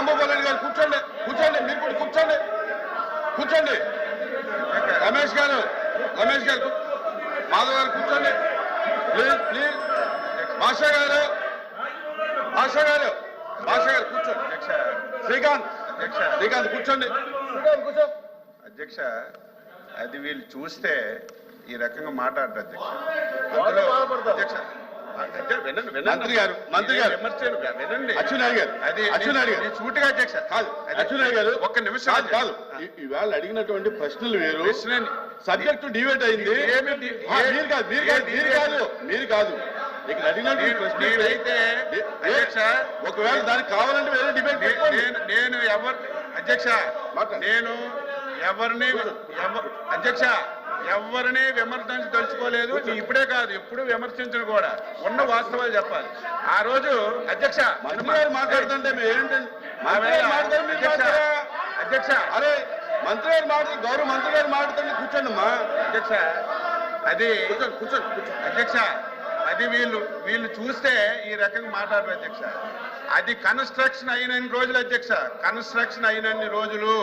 రాంగోపాల్ రెడ్డి గారు కూర్చోండి, కూర్చోండి, మీరు కూడా కూర్చోండి, కూర్చోండి. రమేష్ గారు మాధవ్ గారు కూర్చోండి, ప్లీజ్ ప్లీజ్. భాషా గారు కూర్చోండి. శ్రీకాంత్ కూర్చోండి. అధ్యక్ష, అది వీళ్ళు చూస్తే ఈ రకంగా మాట్లాడతారు అధ్యక్ష. మంత్రి గారు వినండి. అచ్చెన్నాయుడు గారు అది సూటిగా అధ్యక్ష కాదు. అచ్చెన్నాయుడు గారు ఒక్క నిమిషం కాదు. ఇవాళ అడిగినటువంటి ప్రశ్నలు వేరు, సబ్జెక్టు డిబేట్ అయింది. మీరు కాదు ఇక్కడ అడిగినటువంటి ప్రశ్న అయితే అధ్యక్ష, ఒకవేళ దానికి కావాలంటే వేరే డిబేట్. నేను అధ్యక్ష నేను ఎవరిని విమర్శించదలుచుకోలేదు. ఇప్పుడే కాదు, ఎప్పుడు విమర్శించను కూడా. ఉన్న వాస్తవాలు చెప్పాలి. ఆ రోజు అధ్యక్ష మాట్లాడుతుంటే అధ్యక్ష అరే మంత్రి గారు మాట్లాడు, గౌరవ మంత్రి గారు మాట్లాడుతుంటే కూర్చోండి అమ్మా. అధ్యక్ష అది కూర్చోండి అధ్యక్ష, అది వీళ్ళు చూస్తే ఈ రకంగా మాట్లాడరు అధ్యక్ష. అది కన్స్ట్రక్షన్ అయినన్ని రోజులు అధ్యక్ష, కన్స్ట్రక్షన్ అయినన్ని రోజులు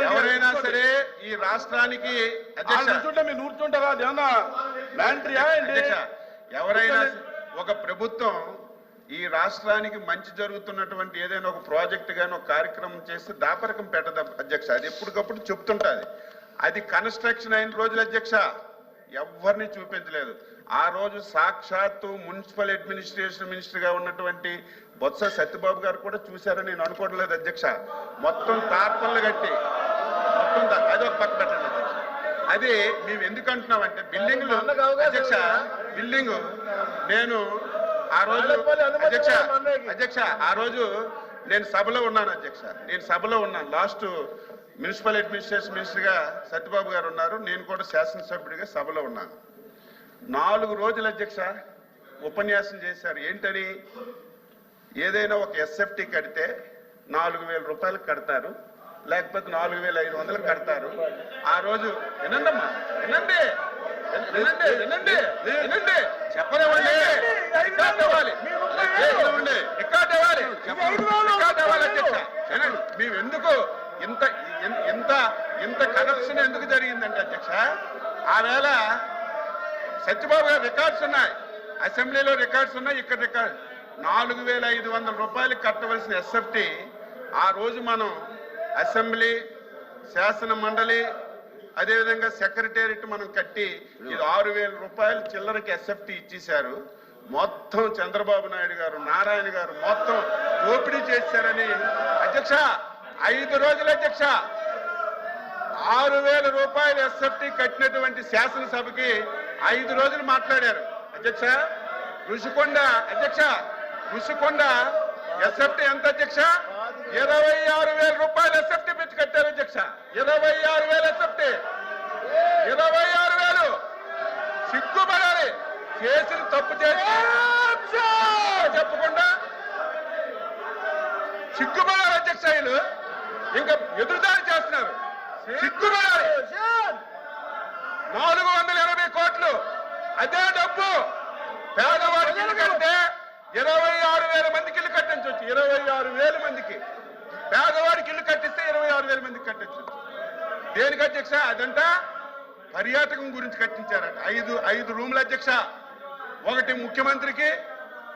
ఎవరైనా సరే ఈ రాష్ట్రానికి నూర్చుంటారా ఎవరైనా ఒక ప్రభుత్వం ఈ రాష్ట్రానికి మంచి జరుగుతున్నటువంటి ఏదైనా ఒక ప్రాజెక్ట్ గాని ఒక కార్యక్రమం చేస్తే దాపరకం పెట్టదు అధ్యక్ష. అది ఎప్పటికప్పుడు చెప్తుంటది. అది కన్స్ట్రక్షన్ అయిన రోజులు అధ్యక్ష ఎవరిని చూపించలేదు. ఆ రోజు సాక్షాత్తు మున్సిపల్ అడ్మినిస్ట్రేషన్ మినిస్టర్ గా ఉన్నటువంటి బొత్స సత్యబాబు గారు కూడా చూశారని నేను అనుకోవట్లేదు అధ్యక్ష. మొత్తం తార్పల్లు కట్టి మొత్తం అది ఒక పక్క పెట్టండి అధ్యక్ష. అది మేము ఎందుకు అంటున్నామంటే బిల్డింగ్లు అధ్యక్ష, బిల్డింగ్ నేను ఆ రోజు అధ్యక్ష ఆ రోజు నేను సభలో ఉన్నాను. లాస్ట్ మున్సిపల్ అడ్మినిస్ట్రేషన్ మినిస్టర్ గా సత్యబాబు గారు ఉన్నారు, నేను కూడా శాసనసభ్యుడిగా సభలో ఉన్నాను. 4 రోజులు అధ్యక్ష ఉపన్యాసం చేశారు. ఏంటని, ఏదైనా ఒక ఎస్ఎఫ్టీ కడితే 4,000 రూపాయలు కడతారు, లేకపోతే 4,500 కడతారు. ఆ రోజు వినండి చెప్పనివ్వండి, రికార్డ్ ఇవ్వాలి అధ్యక్ష. మేము ఎందుకు ఇంత కరప్షన్ ఎందుకు జరిగిందంటే అధ్యక్ష, ఆ వేళ సత్యబాబు గారు రికార్డ్స్ ఉన్నాయి, అసెంబ్లీలో రికార్డ్స్ ఉన్నాయి, ఇక్కడ రికార్డ్ 4,500 రూపాయలు కట్టవలసిన ఎస్ఎఫ్టీ ఆ రోజు మనం అసెంబ్లీ, శాసన మండలి, అదేవిధంగా సెక్రటేరియట్ మనం కట్టి ఇది 6,000 రూపాయలు చిల్లరకి ఎస్ఎఫ్టీ ఇచ్చేశారు. మొత్తం చంద్రబాబు నాయుడు గారు, నారాయణ గారు మొత్తం దోపిడీ చేశారని అధ్యక్ష 5 రోజులు అధ్యక్ష 6,000 రూపాయలు ఎస్ఎఫ్టీ కట్టినటువంటి శాసనసభకి 5 రోజులు మాట్లాడారు అధ్యక్ష. ఋషికొండ ఎస్ఎఫ్టీ ఎంత అధ్యక్ష? 26,000 రూపాయలు ఎస్ఎఫ్టీ పెంచి కట్టారు అధ్యక్ష. 26,000 ఎస్ఎఫ్టీ, 26,000. సిగ్గుపడాలి, చేసిన తప్పు చేసి చెప్పకుండా సిగ్గుపడాలి అధ్యక్ష. వీళ్ళు ఇంకా ఎదురుదాడి చేస్తున్నారు, సిగ్గుపడాలి. 480 కోట్లు అదే డబ్బు పేదవాడికి ఇల్లు కడితే 26,000 మందికి ఇల్లు కట్టించవచ్చు. 26,000 మందికి పేదవాడికి ఇల్లు కట్టిస్తే 26,000 మందికి కట్టించవచ్చు. దేనికి అధ్యక్ష? అదంతా పర్యాటకం గురించి కట్టించారట. 5 రూములు అధ్యక్ష, ఒకటి ముఖ్యమంత్రికి,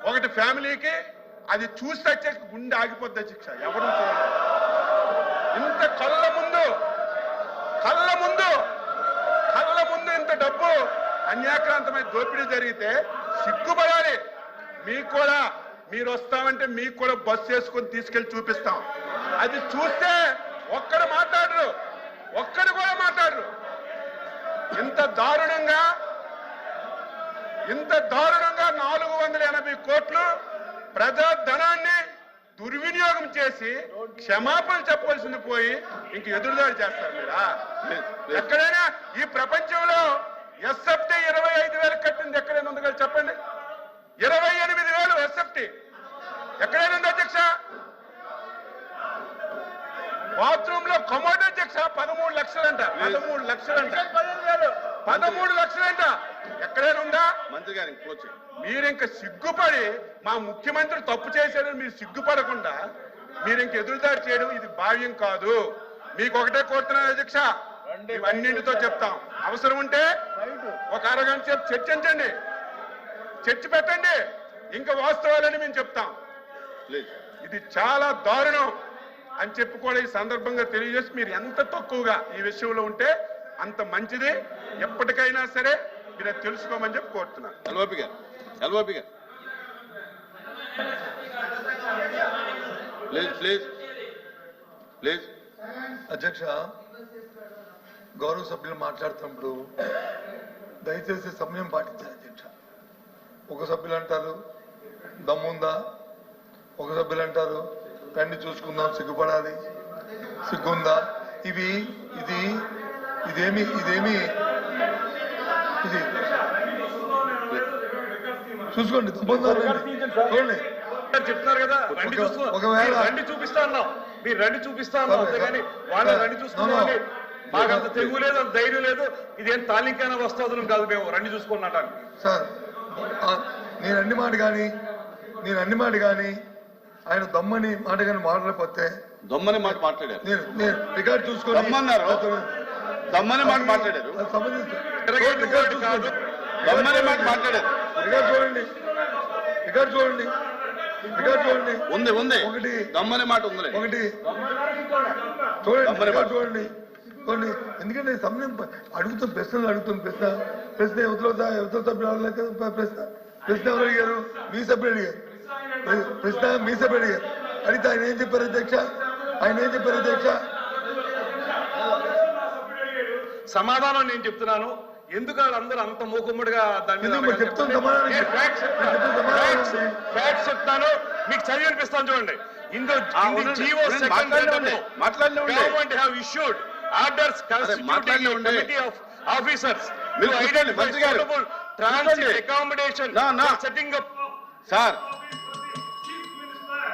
ఒకటి ఫ్యామిలీకి. అది చూస్తే అధ్యక్ష గుండె ఆగిపోద్ది అధ్యక్ష. ఎవరు చూడాలి ఇంత కళ్ళ ముందు ఇంత డబ్బు అన్యాక్రాంతమైన దోపిడీ జరిగితే సిగ్గుపడాలి. మీకు కూడా మీరు వస్తామంటే మీకు కూడా బస్సు వేసుకొని తీసుకెళ్లి చూపిస్తాం. అది చూస్తే ఒక్కడు కూడా మాట్లాడరు. ఇంత దారుణంగా 480 కోట్లు ప్రజా ధనాన్ని దుర్వినియోగం చేసి క్షమాపణ చెప్పవలసింది పోయి ఇంక ఎదురుదాడి చేస్తారు మీరా? ఎక్కడైనా ఈ ప్రపంచంలో ఎస్ఎఫ్టీ 25,000 కట్టింది ఎక్కడైనా ఉంది కదా చెప్పండి? 28,000 ఎస్ఎఫ్టీ ఎక్కడైనా ఉంది అధ్యక్ష? బాత్రూమ్ లో కమోడ్ అధ్యక్ష 13 లక్షలంట. 13 లక్షలంట. ఎక్కడైనా ఉందా? మంత్రి గారికి మీరు ఇంక సిగ్గుపడి మా ముఖ్యమంత్రి తప్పు చేశారని మీరు సిగ్గుపడకుండా మీరు ఇంక ఎదురుదాడి చేయడం ఇది భావ్యం కాదు. మీకు ఒకటే కోరుతున్నాను అధ్యక్ష, ఇవన్నింటితో చెప్తాం. అవసరం ఉంటే ఒక అరగంట సేపు చర్చించండి, చర్చ పెట్టండి, ఇంకా వాస్తవాలని మేము చెప్తాం. ఇది చాలా దారుణం అని చెప్పి కూడా ఈ సందర్భంగా తెలియజేసి మీరు ఎంత తక్కువగా ఈ విషయంలో ఉంటే అంత మంచిది. ఎప్పటికైనా సరే మీరు అది తెలుసుకోమని చెప్పి కోరుతున్నాను. ఎల్ఓపి గారు ప్లీజ్. అధ్యక్ష, గౌరవ సభ్యులు మాట్లాడుతున్నప్పుడు దయచేసి సమయం పాటించాలి అధ్యక్ష. ఒక సభ్యులు అంటారు దమ్ముందా, ఒక సభ్యులు అంటారు రండి చూసుకుందాం, సిగ్గుపడాలి, సిగ్గుందా, ఇదేమి చూసుకోండి, దమ్ముందా చూడండి. చెప్తున్నారు కదా, ఒకవేళ రండి చూపిస్తా అన్నాం, మీరు రండి చూపిస్తా అన్నాం, అంతేగాని వాళ్ళ రండి చూసుకున్నాం. మాకు అంత తెలుగు లేదు, అంత ధైర్యం లేదు. ఇదేం తాలింకైనా వస్తుంది కాదు, మేము రండి చూసుకున్నాం సార్. నేను అన్ని మాట కానీ ఆయన దమ్మని మాట కానీ మాట్లాడకపోతే దమ్మని మాట మాట్లాడారు. నేను రికార్డ్ చూసుకొని దమ్మన్నారు, దమ్మని మాట మాట్లాడారు, దమ్మని మాట మాట్లాడారు. రికార్డ్ చూడండి. ఉంది ఒకటి దమ్మని మాట ఉంది. ఒకటి చూడండి కొన్ని. ఎందుకంటే సమయం ప్రశ్నలు అడుగుతున్న ప్రశ్న యువతల సభ్యులు అడగలేదు కదా. ప్రశ్న ఎవరు అడిగారు? మీ సభ్యులు అడిగారు. అడిగితే ఆయన ఏం చెప్పారు అధ్యక్ష? సమాధానం నేను చెప్తున్నాను. ఎందుకు వాళ్ళందరూ అంత మూకుమ్మడిగా దాని మీద చెప్తాను, మీకు చదివి అనిపిస్తాను చూడండి. Government have issued orders constituting committee of officers to identify suitable transit accommodation setting up. Sir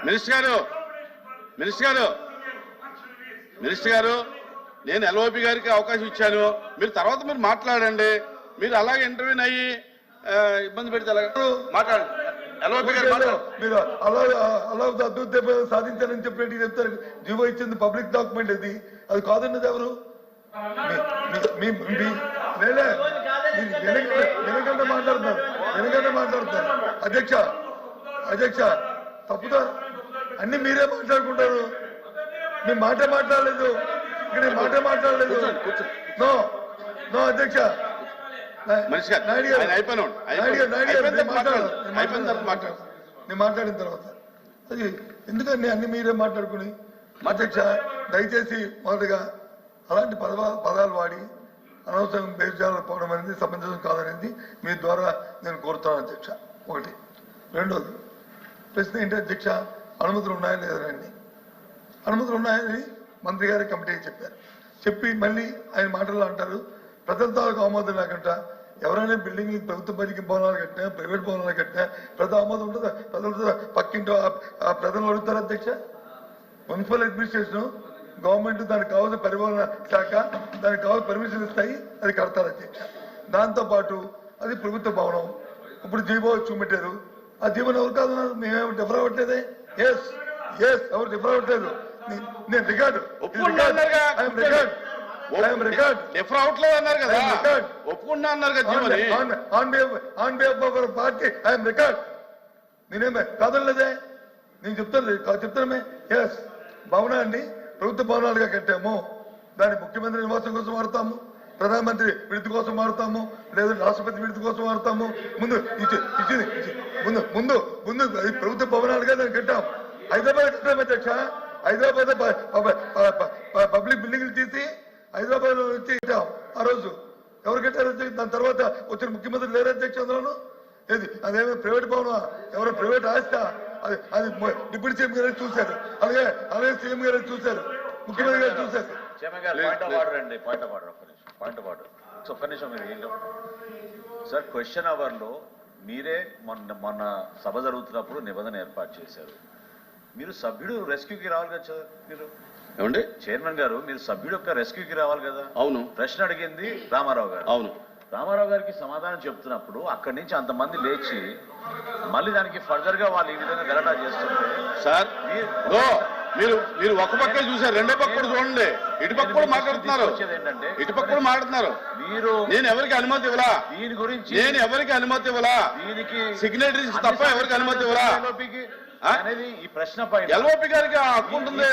minister గారు నేను ఎల్ఓపి గారికి అవకాశం ఇచ్చాను. మీరు తర్వాత మీరు మాట్లాడండి. మీరు అలాగే ఇంటర్వ్యూని అయ్యి ఇబ్బంది పెడితే మాట్లాడండి. ఎల్ఓపి గారు మీరు అలా అద్భుత సాధించారని చెప్పినట్టు చెప్తారు. జీవో ఇచ్చింది పబ్లిక్ డాక్యుమెంట్, అది కాదన్నది ఎవరు? వెనకంటే మాట్లాడుతున్నారు అధ్యక్ష. తప్పుదా? అన్ని మీరే మాట్లాడుకుంటారు. మీ మాట మాట్లాడలేదు, ఇక్కడ మాట్లాడలేదు. నో అధ్యక్ష. నేను మాట్లాడిన తర్వాత అది ఎందుకని అన్ని మీరే మాట్లాడుకుని. అధ్యక్ష, దయచేసి మొదటిగా అలాంటి పదాలు వాడి అనవసరం బేజాలు పోవడం అనేది సమంజసం కాదనేది మీ ద్వారా నేను కోరుతాను అధ్యక్ష. ఒకటి. రెండోది ప్రశ్న ఏంటి అధ్యక్ష? అనుమతులు ఉన్నాయా లేదండి? అనుమతులు ఉన్నాయని మంత్రి గారి కమిటీకి చెప్పి మళ్ళీ ఆయన మాటల్లో అంటారు ప్రజల తాలూకు ఆమోదం లేకుండా ఎవరైనా బిల్డింగ్ ప్రభుత్వ పరిధికి భవనాలు కట్టినా, ప్రైవేట్ భవనాలు కట్టినా ప్రజల ఆమోదం ఉంటుందా? ప్రజలతో పక్కింటో ఆ ప్రజలు అడుగుతారు అధ్యక్ష. మున్సిపల్ అడ్మినిస్ట్రేషన్ గవర్నమెంట్ దానికి కావాల్సిన పరిపాలన శాఖ దానికి కావాల్సిన పర్మిషన్ ఇస్తాయి, అది కడతారు అధ్యక్ష. దాంతోపాటు అది ప్రభుత్వ భవనం. ఇప్పుడు జీవో చూపెట్టారు, ఆ జీవోని ఎవరు కాదు, మేమేమి డిఫర్ అవ్వట్లేదే. ఎవరు డిఫర్ అవ్వట్లేదు. నేను రికార్డు ఒప్పుకున్నా అన్నారు కదా పార్టీ ఐఎమ్ రికార్డ్. నేనేమే కాదనలేదే, నేను చెప్తానమే. భవనా అండి ప్రభుత్వ భవనాలుగా కట్టాము, దాన్ని ముఖ్యమంత్రి నివాసం కోసం వాడతాము, ప్రధానమంత్రి విడుదల కోసం వాడతాము, లేదా రాష్ట్రపతి విడుదల కోసం వాడతాము. ముందు అది ప్రభుత్వ భవనాలుగా దాన్ని కట్టాం. హైదరాబాద్ కట్టాము అధ్యక్ష. హైదరాబాద్ పబ్లిక్ బిల్డింగ్లు తీసి హైదరాబాద్ నుంచి కట్టాం. ఆ రోజు ఎవరు కట్టారు? దాని తర్వాత వచ్చిన ముఖ్యమంత్రి లేరు అధ్యక్ష. అందులోను ఏది అదేమో ప్రైవేట్ భవనం, ఎవరో ప్రైవేట్ ఆస్తా, అది డిప్యూటీ సీఎం గారు చూశారు, అలాగే సీఎం గారు చూశారు, ముఖ్యమంత్రి గారు చూశారు. సార్, క్వశ్చన్ అవర్ లో మీరే మొన్న సభ జరుగుతున్నప్పుడు నిబంధన ఏర్పాటు చేశారు. మీరు సభ్యుడు రెస్క్యూకి రావాలి కదా సార్. మీరు ఏమండి చైర్మన్ గారు, మీరు సభ్యుడు యొక్క రెస్క్యూకి రావాలి కదా. అవును. ప్రశ్న అడిగింది రామారావు గారు. అవును. రామారావు గారికి సమాధానం చెప్తున్నప్పుడు అక్కడి నుంచి అంతమంది లేచి మళ్ళీ దానికి ఫర్దర్ గా వాళ్ళు ఈ విధంగా గలాటా చేస్తుంటే సార్ మీరు ఒక పక్కే చూసారు, రెండో పక్క కూడా చూడండి. ఇటు పక్క కూడా మాట్లాడుతున్నారు, ఏంటంటే ఇటు పక్క కూడా మాట్లాడుతున్నారు. మీరు నేను ఎవరికి అనుమతి ఇవ్వలా, దీని గురించి నేను ఎవరికి అనుమతి ఇవ్వలా, దీనికి సిగ్నేటరీస్ తప్ప ఎవరికి అనుమతి ఇవ్వలా అనేది ఈ ప్రశ్న పైన ఎల్ఓపి గారికి హక్కు ఉంటుంది,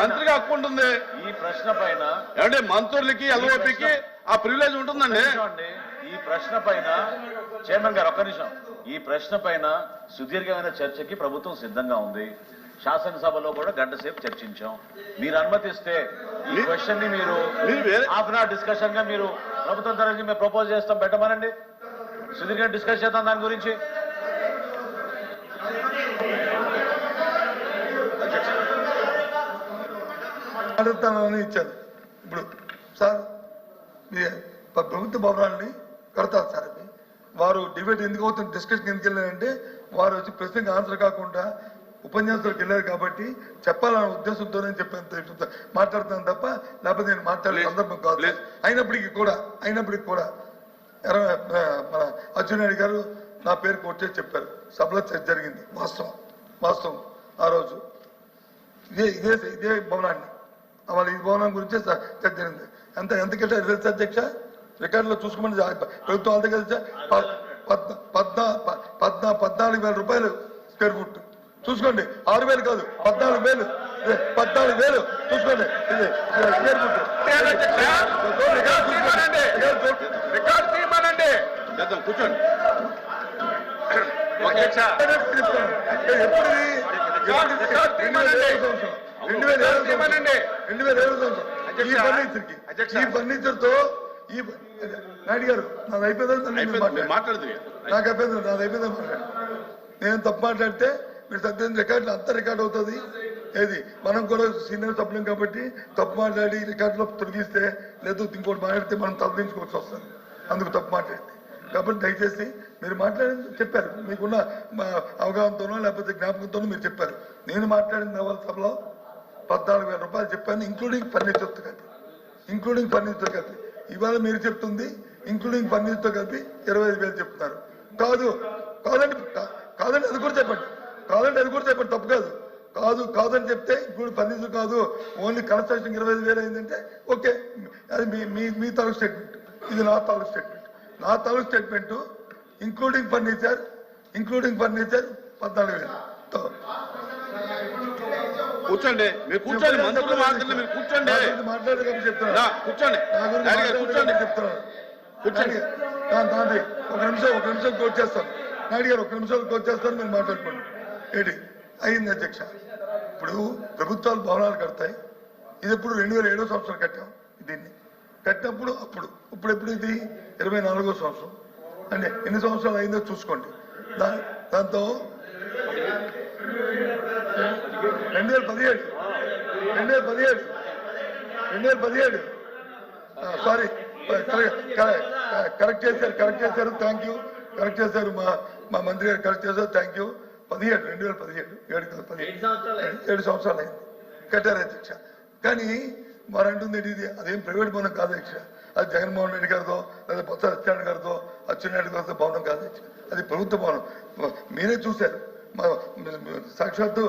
మంత్రికి హక్కు ఉంటుంది. ఈ ప్రశ్న పైన ఏమంటే మంత్రులకి ఎల్ఓపికి ఆ ప్రివిలేజ్ ఉంటుందండి. ఈ ప్రశ్న పైన చైర్మన్ గారు ఒక్క నిమిషం, ఈ ప్రశ్న పైన సుదీర్ఘమైన చర్చకి ప్రభుత్వం సిద్ధంగా ఉంది. శాసనసభలో కూడా గంట సేపు చర్చించాం. మీరు అనుమతిస్తే ఈ క్వశ్చన్ ని మీరు హాఫ్ అన్ అవర్ డిస్కషన్ గా మీరు ప్రభుత్వం తరఫు మేము ప్రపోజ్ చేస్తాం, పెట్టమనండి. సుదీర్ఘంగా డిస్కస్ చేద్దాం దాని గురించి. అడుగుతానని ఇచ్చారు. ఇప్పుడు సార్ మీ ప్రభుత్వ భవనాన్ని కడతారు సార్. అది వారు డిబేట్ ఎందుకు అవుతుంది, డిస్కషన్ ఎందుకు వెళ్ళారంటే వారు వచ్చి ప్రశ్నకి ఆన్సర్ కాకుండా ఉపన్యాసాలకు వెళ్ళారు కాబట్టి చెప్పాలనే ఉద్దేశంతో చెప్పాను, మాట్లాడుతాను తప్ప లేకపోతే నేను మాట్లాడే సందర్భం కాదు. అయినప్పటికీ కూడా మన అచ్చెన్నాయుడు గారు నా పేరు కొట్టే చెప్పారు. సభలో చర్చ జరిగింది, వాస్తవం. ఆ రోజు ఇదే భవనాన్ని వాళ్ళ ఈ భవనం గురించే చర్చ జరిగింది. ఎంత కట్టారు తెలుసా అధ్యక్ష? రికార్డులో చూసుకోమని ప్రభుత్వం అంతే కదా, 14,000 రూపాయలు స్క్వేర్ ఫుట్. చూసుకోండి, 6,000 కాదు, 14,000 చూసుకోండి. ఇది స్క్వేర్ ఫుట్ రికార్డ్ తీయమనండి. కూర్చోండి. ఈ ఫర్నిచర్ తో ఈ నాయుడు గారు నాది అయిపోయిందని మాట్లాడుతుంది. నాకు అయిపోయింది, నాది అయిపోయిందని మాట్లాడు. నేను తప్పు మాట్లాడితే మీరు సత్యం రికార్డులు అంతా రికార్డ్ అవుతుంది. ఏది మనం కూడా సీనియర్ సభ్యులం కాబట్టి తప్పు మాట్లాడి రికార్డులో తొలగిస్తే లేదు ఇంకోటి మాట్లాడితే మనం తొలగించుకోవాల్సి వస్తుంది. అందుకు తప్పు మాట్లాడింది కాబట్టి దయచేసి మీరు మాట్లాడింది చెప్పారు, మీకున్న అవగాహనతోనో లేకపోతే జ్ఞాపకంతోనో మీరు చెప్పారు. నేను మాట్లాడిన నవల సభలో 14,000 రూపాయలు చెప్పాను, ఇంక్లూడింగ్ ఫర్నిచర్తో కలిపి. ఇవాళ మీరు చెప్తుంది ఇంక్లూడింగ్ ఫర్నిచర్తో కలిపి 25,000 చెప్తున్నారు. కాదండి అది కూడా చెప్పండి, తప్పు కాదని చెప్తే ఇప్పుడు ఫర్నిచర్ కాదు, ఓన్లీ కన్స్ట్రక్షన్ 25,000 అయిందంటే ఓకే, అది మీ తాలూకు స్టేట్మెంట్, ఇది నా తాలూకు స్టేట్మెంట్. ఇంక్లూడింగ్ ఫర్నిచర్ 14,000తో కూర్చోండి, మీరు కూర్చోండి, మంత్రులు మాట్లాడండి, మీరు కూర్చోండి, మాట్లాడేది చెప్తున్నా, కూర్చోండి, చెప్తున్నాను. ఒక నిమిషం కోట్ చేస్తాను. నాయుడు గారు 1 నిమిషం కోట్ చేస్తాను, మీరు మాట్లాడుకోండి. ఏంటి అయింది అధ్యక్ష? ఇప్పుడు ప్రభుత్వాలు భవనాలు కడతాయి. ఇది ఎప్పుడు 2007వ సంవత్సరం కట్టాం. దీన్ని కట్టినప్పుడు ఇప్పుడు ఎప్పుడు ఇది 24వ సంవత్సరం. అంటే ఎన్ని సంవత్సరాలు అయిందో చూసుకోండి. దాంతో 2017 సారీ కరెక్ట్ చేశారు. Thank you. కరెక్ట్ చేశారు మా మంత్రి గారు, కరెక్ట్ చేశారు. Thank you. 2017 7 సంవత్సరాలు అయింది కట్టారు అధ్యక్ష. కానీ వారు అంటుంది ఇది అదేం ప్రైవేట్ భవనం కాదు అధ్యక్ష, అది జగన్మోహన్ రెడ్డి గారితో లేదా బొత్స సత్యనారాయణ గారితో అచ్చెన్నాయుడు గారితో భవనం కాదు అధ్యక్ష, అది ప్రభుత్వ భవనం. మీరే చూశారు సాక్షాత్తు